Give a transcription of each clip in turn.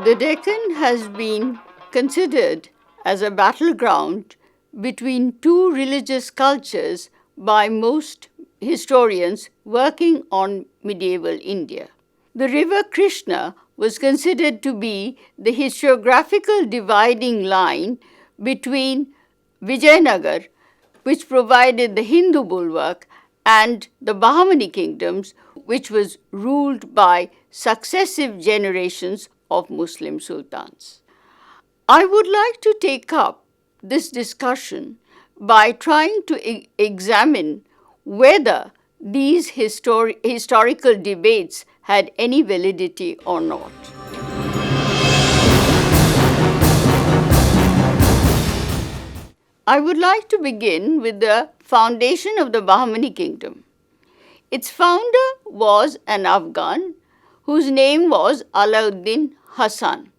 The Deccan has been considered as a battleground between two religious cultures by most historians working on medieval India. The river Krishna was considered to be the historiographical dividing line between Vijaynagar, which provided the Hindu bulwark, and the Bahmani Kingdoms, which was ruled by successive generations of Muslim Sultans. I would like to take up this discussion by trying to examine whether these historical debates had any validity or not. I would like to begin with the foundation of the Bahmani Kingdom. Its founder was an Afghan whose name was Alauddin Hassan.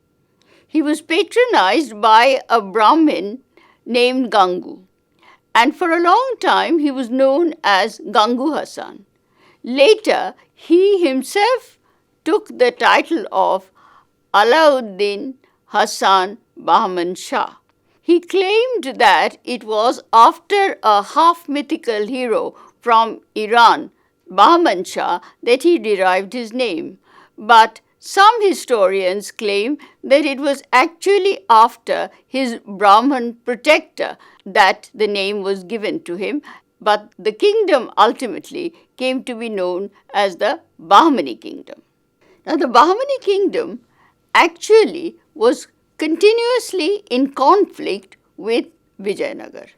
He was patronized by a Brahmin named Gangu, and for a long time he was known as Gangu Hassan. Later, he himself took the title of Alauddin Hassan Bahman Shah. He claimed that it was after a half-mythical hero from Iran, Bahman Shah, that he derived his name. But some historians claim that it was actually after his Brahman protector that the name was given to him, but the kingdom ultimately came to be known as the Bahmani Kingdom. Now, the Bahmani Kingdom actually was continuously in conflict with Vijaynagar.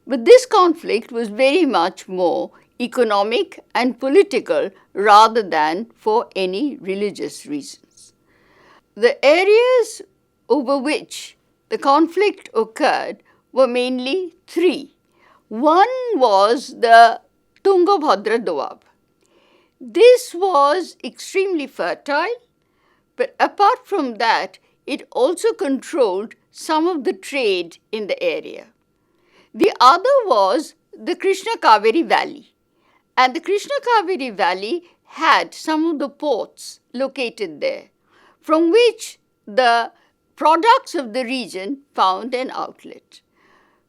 But this conflict was very much more economic and political rather than for any religious reasons. The areas over which the conflict occurred were mainly three. One was the Tungabhadra doab. This was extremely fertile, but apart from that, it also controlled some of the trade in the area. The other was the Krishna-Godavari Valley, and the Krishna-Godavari Valley had some of the ports located there, from which the products of the region found an outlet.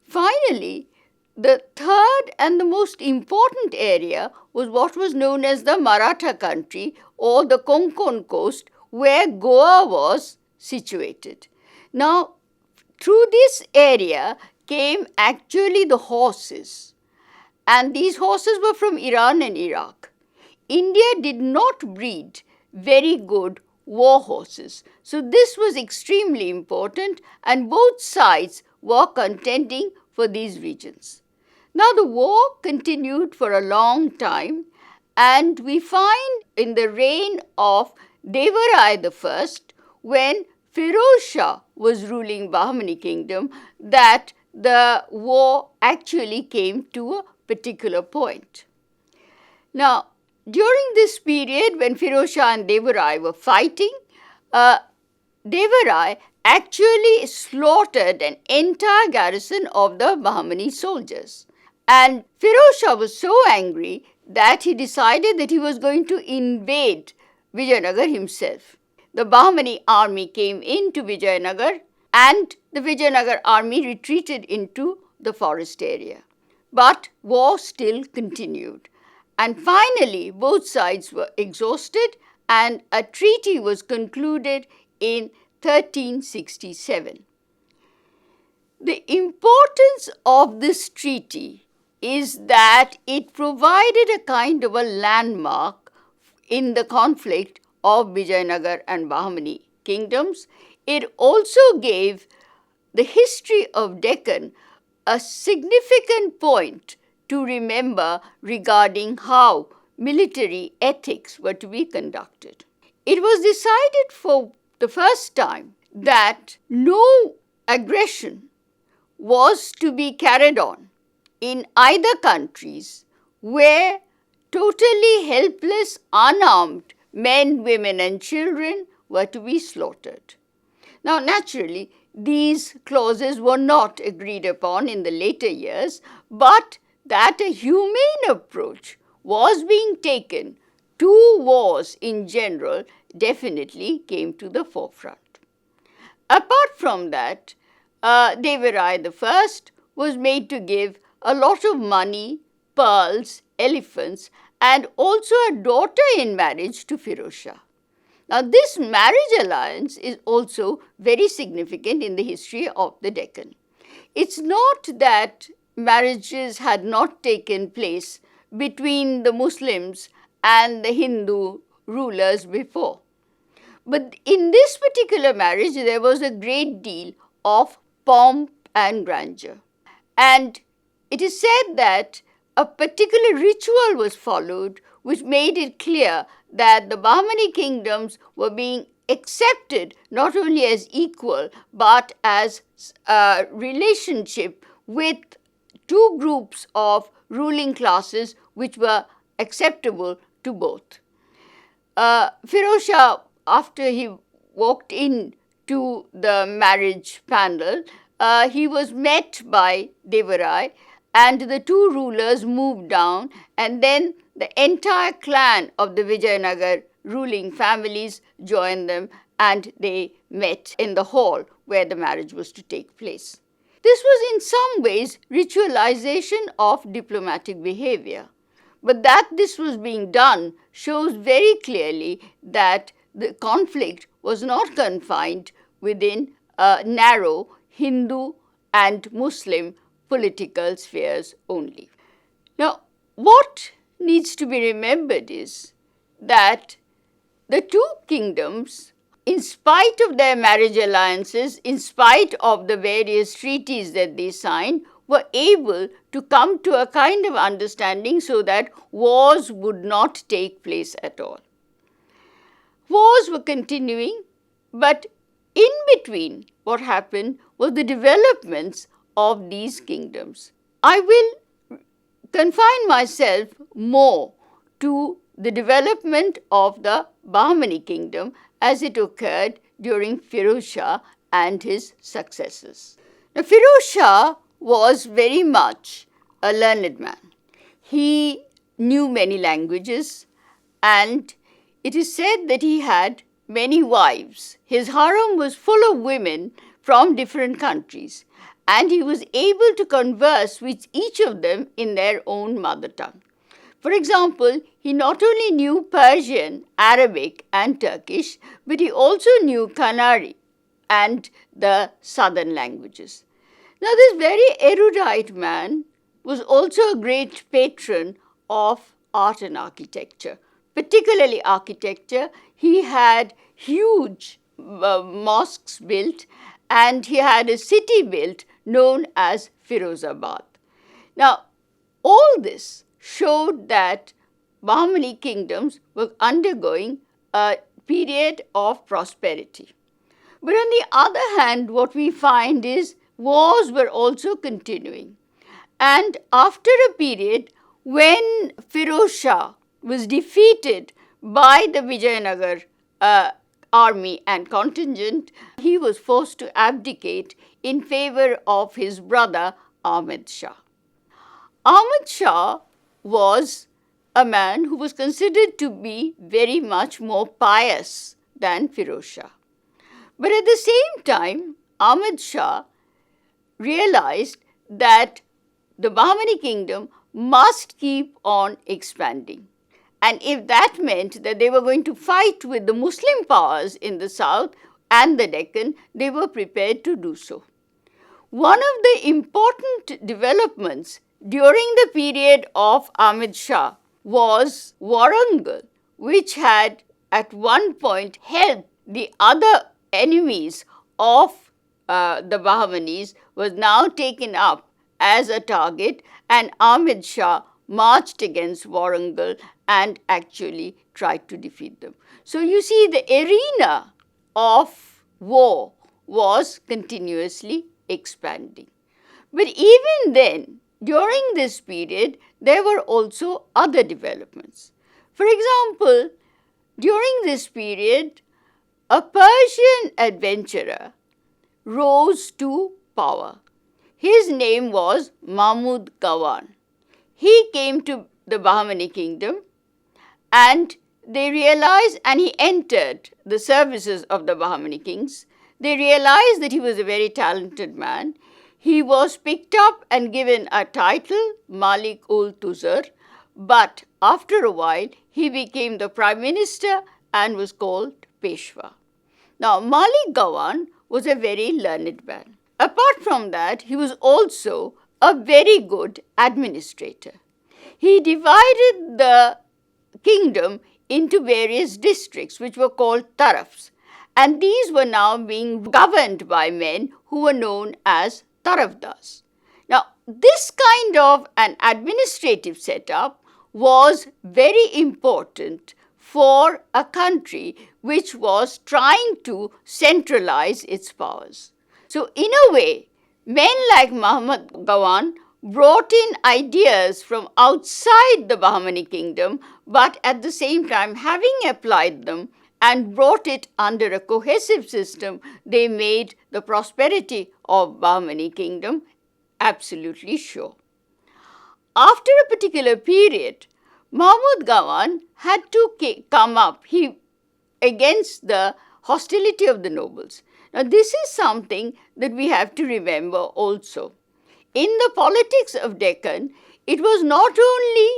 Finally, the third and the most important area was what was known as the Maratha country or the Konkon coast, where Goa was situated. Now, through this area came actually the horses, and these horses were from Iran and Iraq. India did not breed very good war horses, so this was extremely important, and both sides were contending for these regions. Now, the war continued for a long time, and we find in the reign of Devarai I, when Firoz Shah was ruling Bahmani Kingdom, that the war actually came to a particular point. Now, during this period when Firoz Shah and Devarai were fighting, Devarai actually slaughtered an entire garrison of the Bahmani soldiers. And Firoz Shah was so angry that he decided that he was going to invade Vijaynagar himself. The Bahmani army came into Vijaynagar, and the Vijaynagar army retreated into the forest area. But war still continued. And finally, both sides were exhausted, and a treaty was concluded in 1367. The importance of this treaty is that it provided a kind of a landmark in the conflict of Vijaynagar and Bahmani kingdoms. It also gave the history of Deccan a significant point to remember regarding how military ethics were to be conducted. It was decided for the first time that no aggression was to be carried on in either countries where totally helpless, unarmed men, women and children were to be slaughtered. Now, naturally, these clauses were not agreed upon in the later years, but that a humane approach was being taken to wars in general definitely came to the forefront. Apart from that, Devarai I was made to give a lot of money, pearls, elephants, and also a daughter in marriage to Firoz Shah. Now, this marriage alliance is also very significant in the history of the Deccan. It's not that marriages had not taken place between the Muslims and the Hindu rulers before. But in this particular marriage, there was a great deal of pomp and grandeur. And it is said that a particular ritual was followed which made it clear that the Bahmani kingdoms were being accepted not only as equal but as a relationship with two groups of ruling classes which were acceptable to both. Firoz Shah, after he walked in to the marriage panel, he was met by Devarai, and the two rulers moved down, and then the entire clan of the Vijaynagar ruling families joined them, and they met in the hall where the marriage was to take place. This was in some ways ritualization of diplomatic behavior. But that this was being done shows very clearly that the conflict was not confined within narrow Hindu and Muslim political spheres only. Now, what needs to be remembered is that the two kingdoms, in spite of their marriage alliances, in spite of the various treaties that they signed, were able to come to a kind of understanding so that wars would not take place at all. Wars were continuing, but in between what happened was the developments of these kingdoms. I will confine myself more to the development of the Bahmani kingdom as it occurred during Firoz Shah and his successors. Now, Firoz Shah was very much a learned man. He knew many languages, and it is said that he had many wives. His harem was full of women from different countries, and he was able to converse with each of them in their own mother tongue. For example, he not only knew Persian, Arabic, and Turkish, but he also knew Kannada and the southern languages. Now, this very erudite man was also a great patron of art and architecture, particularly architecture. He had huge mosques built, and he had a city built known as Firozabad. Now, all this showed that Bahmani kingdoms were undergoing a period of prosperity. But on the other hand, what we find is wars were also continuing. And after a period when Firoz Shah was defeated by the Vijaynagar army and contingent, he was forced to abdicate in favor of his brother Ahmed Shah. Ahmed Shah was a man who was considered to be very much more pious than Firoz Shah. But at the same time, Ahmed Shah realized that the Bahmani kingdom must keep on expanding. And if that meant that they were going to fight with the Muslim powers in the south and the Deccan, they were prepared to do so. One of the important developments during the period of Ahmed Shah was Warangal, which had at one point helped the other enemies of the Bahmanis, was now taken up as a target, and Ahmed Shah marched against Warangal and actually tried to defeat them. So you see, the arena of war was continuously expanding. But even then, during this period, there were also other developments. For example, during this period, a Persian adventurer rose to power. His name was Mahmud Gawan. He came to the Bahmani kingdom, and they realized, and he entered the services of the Bahmani kings. They realized that he was a very talented man. He was picked up and given a title, Malik ul Tuzar, but after a while he became the prime minister and was called Peshwa. Now, Malik Gawan was a very learned man. Apart from that, he was also a very good administrator. He divided the kingdom into various districts which were called tarafs, and these were now being governed by men who were known as tarafdars. Now, this kind of an administrative setup was very important for a country which was trying to centralize its powers. So, in a way, men like Muhammad Gawan brought in ideas from outside the Bahmani kingdom, but at the same time, having applied them and brought it under a cohesive system, they made the prosperity of Bahmani kingdom absolutely sure. After a particular period, Mahmud Gawan had to come up against the hostility of the nobles. Now, this is something that we have to remember also. In the politics of Deccan, it was not only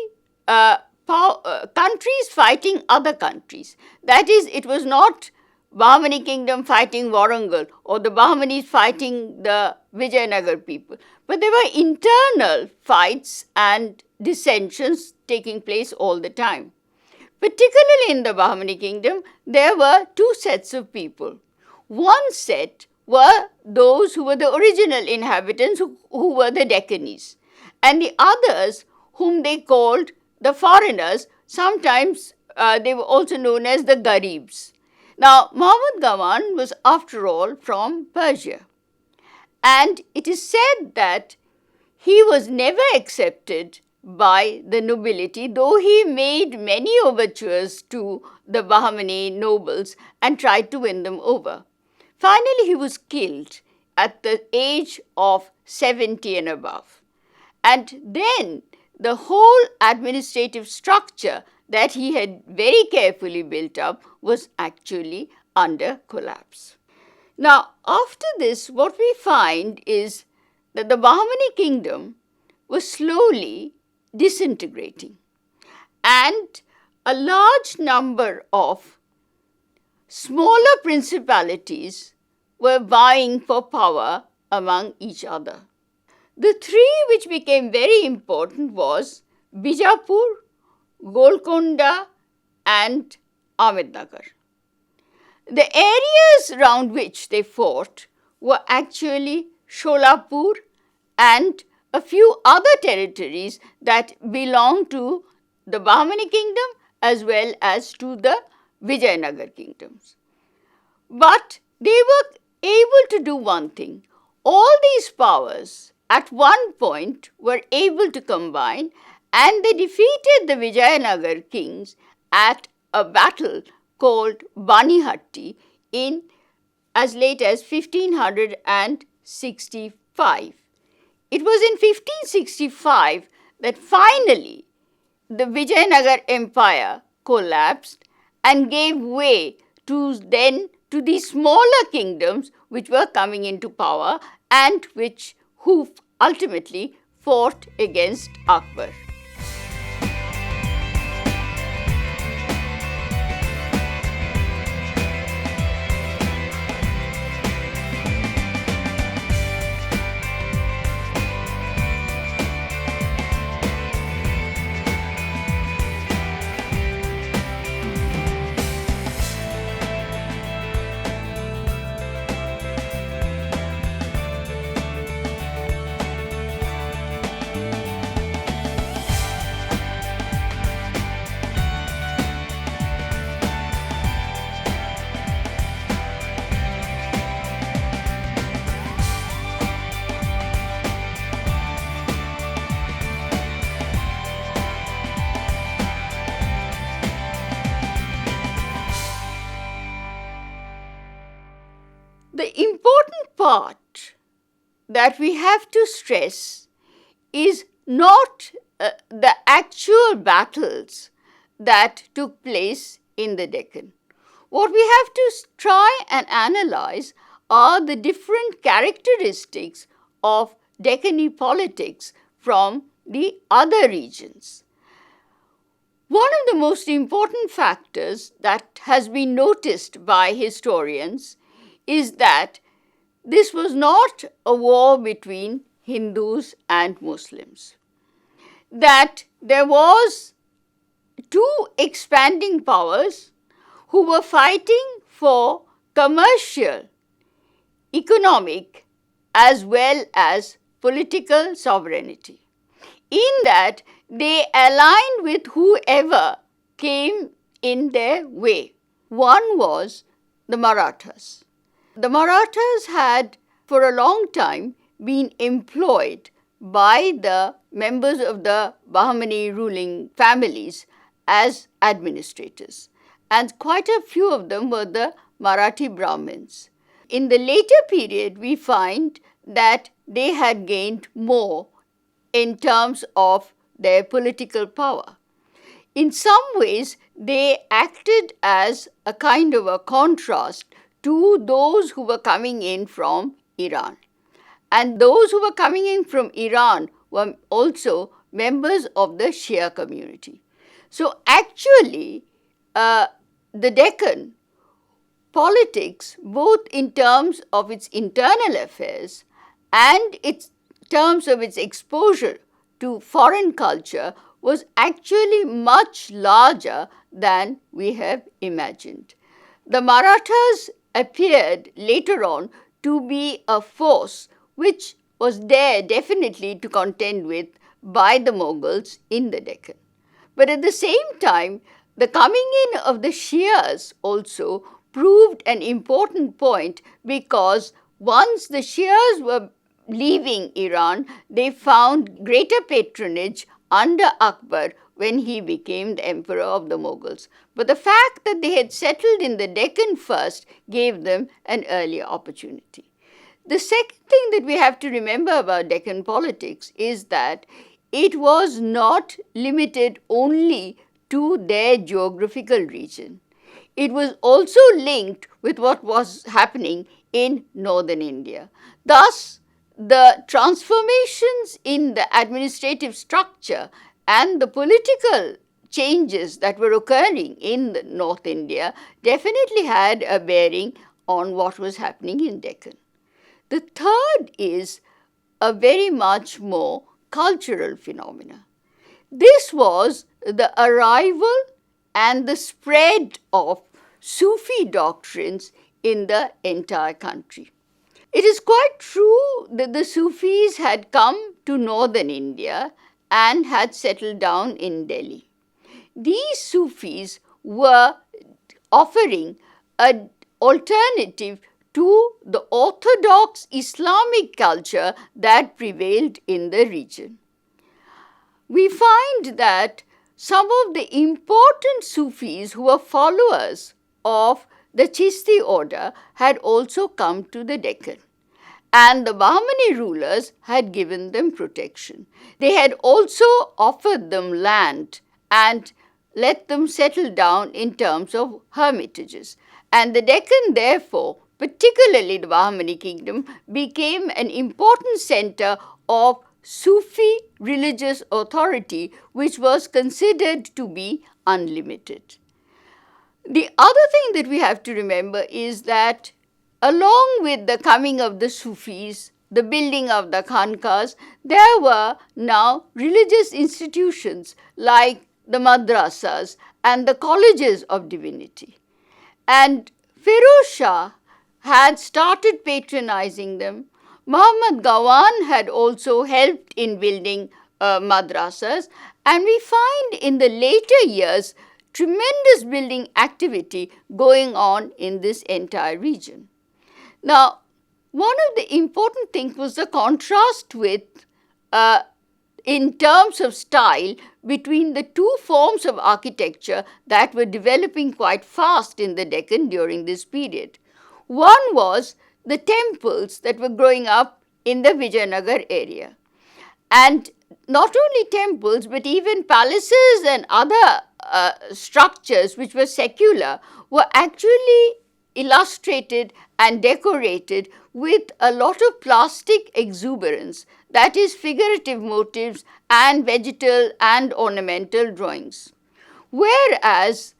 countries fighting other countries. That is, it was not Bahmani kingdom fighting Warangal or the Bahmanis fighting the Vijaynagar people, but there were internal fights and dissensions taking place all the time. Particularly in the Bahmani kingdom, there were two sets of people. One set were those who were the original inhabitants who were the Deccanese, and the others whom they called the foreigners, sometimes they were also known as the Garibs. Now, Muhammad Gawan was after all from Persia, and it is said that he was never accepted by the nobility, though he made many overtures to the Bahmani nobles and tried to win them over. Finally, he was killed at the age of 70 and above. And then the whole administrative structure that he had very carefully built up was actually under collapse. Now, after this, what we find is that the Bahmani kingdom was slowly disintegrating, and a large number of smaller principalities were vying for power among each other. The three which became very important was Bijapur, Golconda and Ahmednagar. The areas around which they fought were actually Sholapur and a few other territories that belonged to the Bahmani kingdom as well as to the Vijaynagar kingdoms. But they were able to do one thing. All these powers at one point were able to combine, and they defeated the Vijayanagar kings at a battle called Banihatti in as late as 1565. It was in 1565 that finally the Vijayanagar Empire collapsed and gave way to these smaller kingdoms which were coming into power and who ultimately fought against Akbar. The important part that we have to stress is not the actual battles that took place in the Deccan. What we have to try and analyze are the different characteristics of Deccani politics from the other regions. One of the most important factors that has been noticed by historians is that this was not a war between Hindus and Muslims, that there was two expanding powers who were fighting for commercial, economic, as well as political sovereignty, in that they aligned with whoever came in their way. One was the Marathas. The Marathas had for a long time been employed by the members of the Bahmani ruling families as administrators, and quite a few of them were the Marathi Brahmins. In the later period, we find that they had gained more in terms of their political power. In some ways, they acted as a kind of a contrast to those who were coming in from Iran. And those who were coming in from Iran were also members of the Shia community. So actually, the Deccan politics, both in terms of its internal affairs and in terms of its exposure to foreign culture, was actually much larger than we have imagined. The Marathas appeared later on to be a force which was there definitely to contend with by the Mughals in the Deccan. But at the same time, the coming in of the Shias also proved an important point, because once the Shias were leaving Iran, they found greater patronage under Akbar when he became the emperor of the Mughals. But the fact that they had settled in the Deccan first gave them an earlier opportunity. The second thing that we have to remember about Deccan politics is that it was not limited only to their geographical region. It was also linked with what was happening in northern India. Thus, the transformations in the administrative structure and the political changes that were occurring in North India definitely had a bearing on what was happening in Deccan. The third is a very much more cultural phenomena. This was the arrival and the spread of Sufi doctrines in the entire country. It is quite true that the Sufis had come to northern India and had settled down in Delhi. These Sufis were offering an alternative to the orthodox Islamic culture that prevailed in the region. We find that some of the important Sufis who were followers of the Chishti order had also come to the Deccan, and the Bahmani rulers had given them protection. They had also offered them land and let them settle down in terms of hermitages. And the Deccan, therefore, particularly the Bahmani Kingdom, became an important center of Sufi religious authority, which was considered to be unlimited. The other thing that we have to remember is that along with the coming of the Sufis, the building of the Khanqahs, there were now religious institutions like the madrasas and the colleges of divinity. And Firoz Shah had started patronizing them. Muhammad Gawan had also helped in building madrasas, and we find in the later years tremendous building activity going on in this entire region. Now, one of the important things was the contrast with, in terms of style, between the two forms of architecture that were developing quite fast in the Deccan during this period. One was the temples that were growing up in the Vijaynagar area. And not only temples, but even palaces and other structures which were secular were actually illustrated and decorated with a lot of plastic exuberance, that is, figurative motifs and vegetal and ornamental drawings. Whereas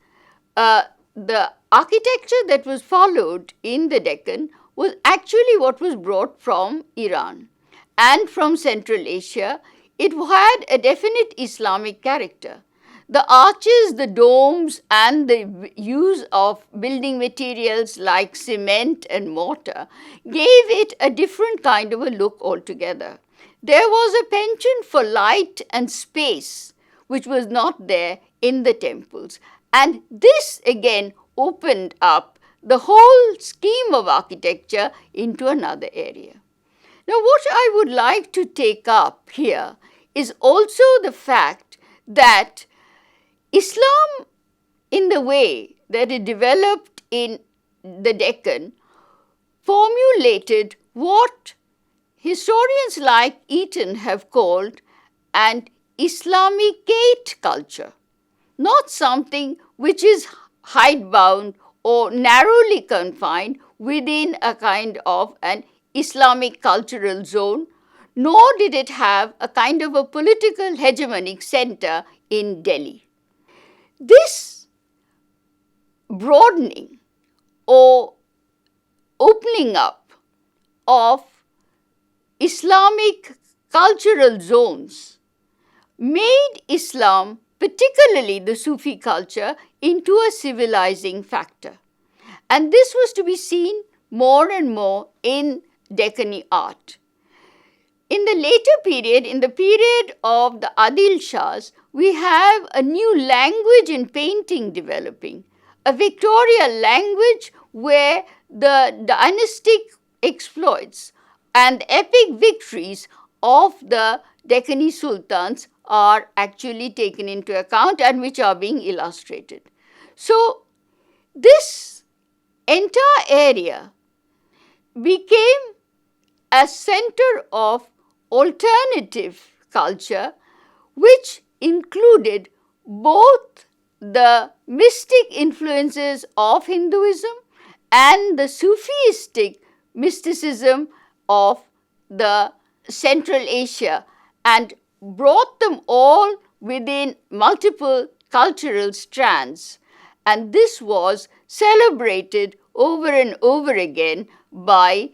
the architecture that was followed in the Deccan was actually what was brought from Iran and from Central Asia. It had a definite Islamic character. The arches, the domes, and the use of building materials like cement and mortar gave it a different kind of a look altogether. There was a penchant for light and space, which was not there in the temples. And this again opened up the whole scheme of architecture into another area. Now, what I would like to take up here is also the fact that Islam, in the way that it developed in the Deccan, formulated what historians like Eaton have called an Islamicate culture, not something which is hidebound or narrowly confined within a kind of an Islamic cultural zone, nor did it have a kind of a political hegemonic center in Delhi. This broadening or opening up of Islamic cultural zones made Islam, particularly the Sufi culture, into a civilizing factor. And this was to be seen more and more in Deccani art. In the later period, in the period of the Adil Shahs, we have a new language in painting developing, a Victorian language where the dynastic exploits and epic victories of the Deccani Sultans are actually taken into account and which are being illustrated. So, this entire area became a center of alternative culture which included both the mystic influences of Hinduism and the Sufistic mysticism of the Central Asia, and brought them all within multiple cultural strands. And this was celebrated over and over again by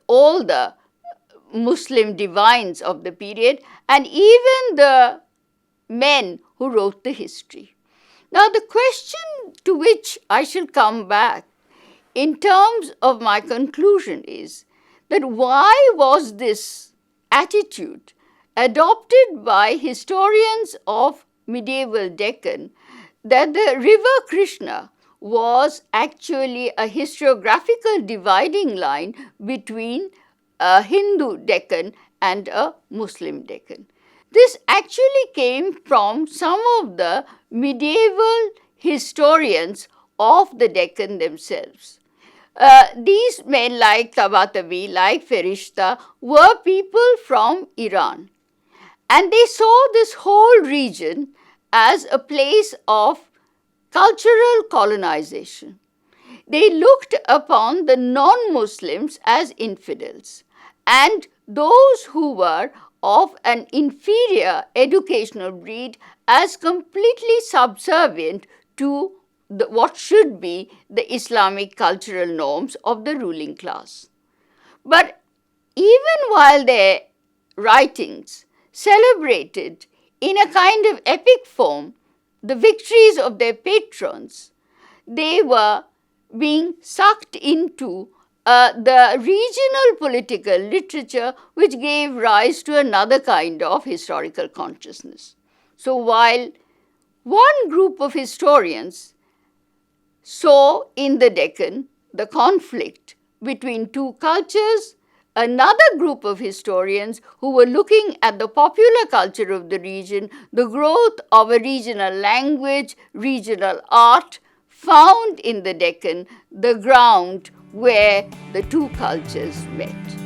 all the Muslim divines of the period and even the men who wrote the history. Now, the question to which I shall come back in terms of my conclusion is that why was this attitude adopted by historians of medieval Deccan that the river Krishna was actually a historiographical dividing line between a Hindu Deccan and a Muslim Deccan. This actually came from some of the medieval historians of the Deccan themselves. These men like Tabatabai, like Ferishta, were people from Iran, and they saw this whole region as a place of cultural colonization. They looked upon the non-Muslims as infidels, and those who were of an inferior educational breed as completely subservient to what should be the Islamic cultural norms of the ruling class. But even while their writings celebrated in a kind of epic form the victories of their patrons, they were being sucked into the regional political literature which gave rise to another kind of historical consciousness. So while one group of historians saw in the Deccan the conflict between two cultures, another group of historians who were looking at the popular culture of the region, the growth of a regional language, regional art, found in the Deccan the ground where the two cultures met.